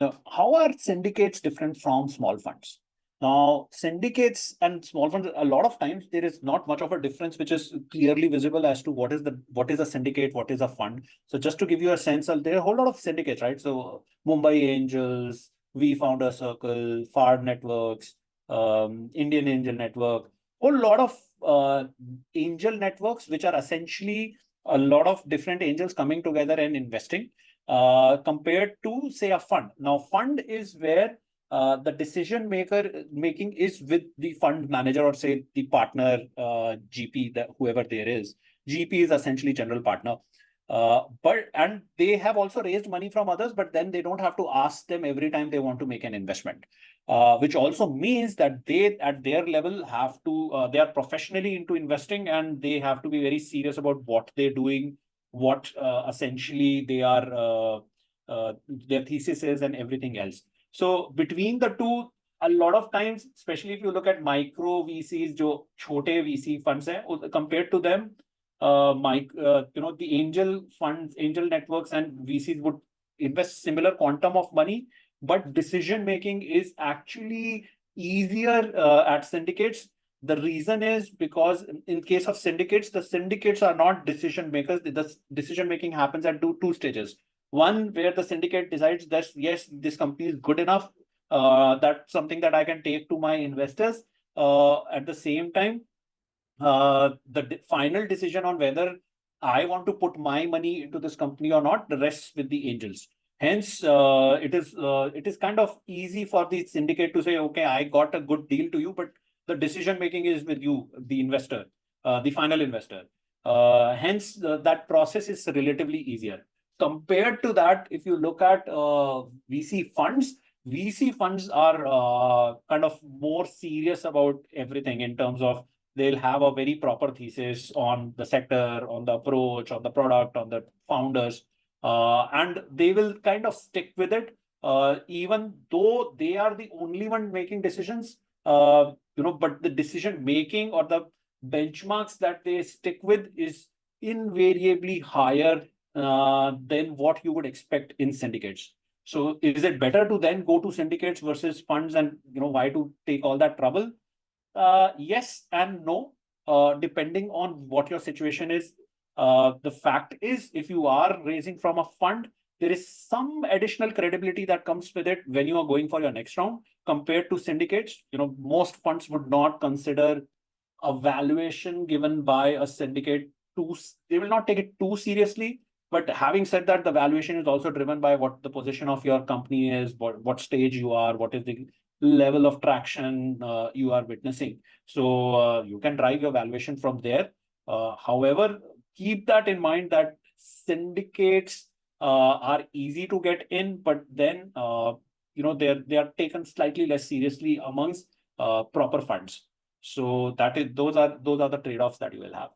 Now, how are syndicates different from small funds? Now, syndicates and small funds, a lot of times there is not much of a difference which is clearly visible as to what is a syndicate, what is a fund. So just to give you a sense, there are a whole lot of syndicates, right? So Mumbai Angels, V Founder Circle, FAR Networks, Indian Angel Network, whole lot of angel networks, which are essentially a lot of different angels coming together and investing compared to, say, a fund. Now, fund is where the decision making is with the fund manager, or say the partner, GP, whoever there is. GP is essentially general partner. And they have also raised money from others, but then they don't have to ask them every time they want to make an investment. Which also means that they, at their level, have to, they are professionally into investing, and they have to be very serious about what they're doing, what essentially they are, their thesis is, and everything else. So between the two, a lot of times, especially if you look at micro VCs, जो छोटे VC funds हैं, compared to them, the angel funds, angel networks, and VCs would invest similar quantum of money, but decision making is actually easier at syndicates. The reason is because in case of syndicates, the syndicates are not decision makers. The decision making happens at two stages. One, where the syndicate decides that, yes, this company is good enough. That's something that I can take to my investors. At the same time, the final decision on whether I want to put my money into this company or not rests with the angels. Hence, it is kind of easy for the syndicate to say, okay, I got a good deal to you, but the decision making is with you, the investor, the final investor. Hence, that process is relatively easier. Compared to that, if you look at VC funds are kind of more serious about everything in terms of they'll have a very proper thesis on the sector, on the approach, on the product, on the founders, and they will kind of stick with it, even though they are the only one making decisions. But the decision making or the benchmarks that they stick with is invariably higher than what you would expect in syndicates. So is it better to then go to syndicates versus funds, and why to take all that trouble? Yes and no, depending on what your situation is. The fact is, if you are raising from a fund, there is some additional credibility that comes with it when you are going for your next round compared to syndicates. Most funds would not consider a valuation given by a syndicate they will not take it too seriously. But having said that, the valuation is also driven by what the position of your company is, what stage you are, what is the level of traction you are witnessing. So you can drive your valuation from there. However, keep that in mind that syndicates are easy to get in, but then they are taken slightly less seriously amongst proper funds. So those are the trade-offs that you will have.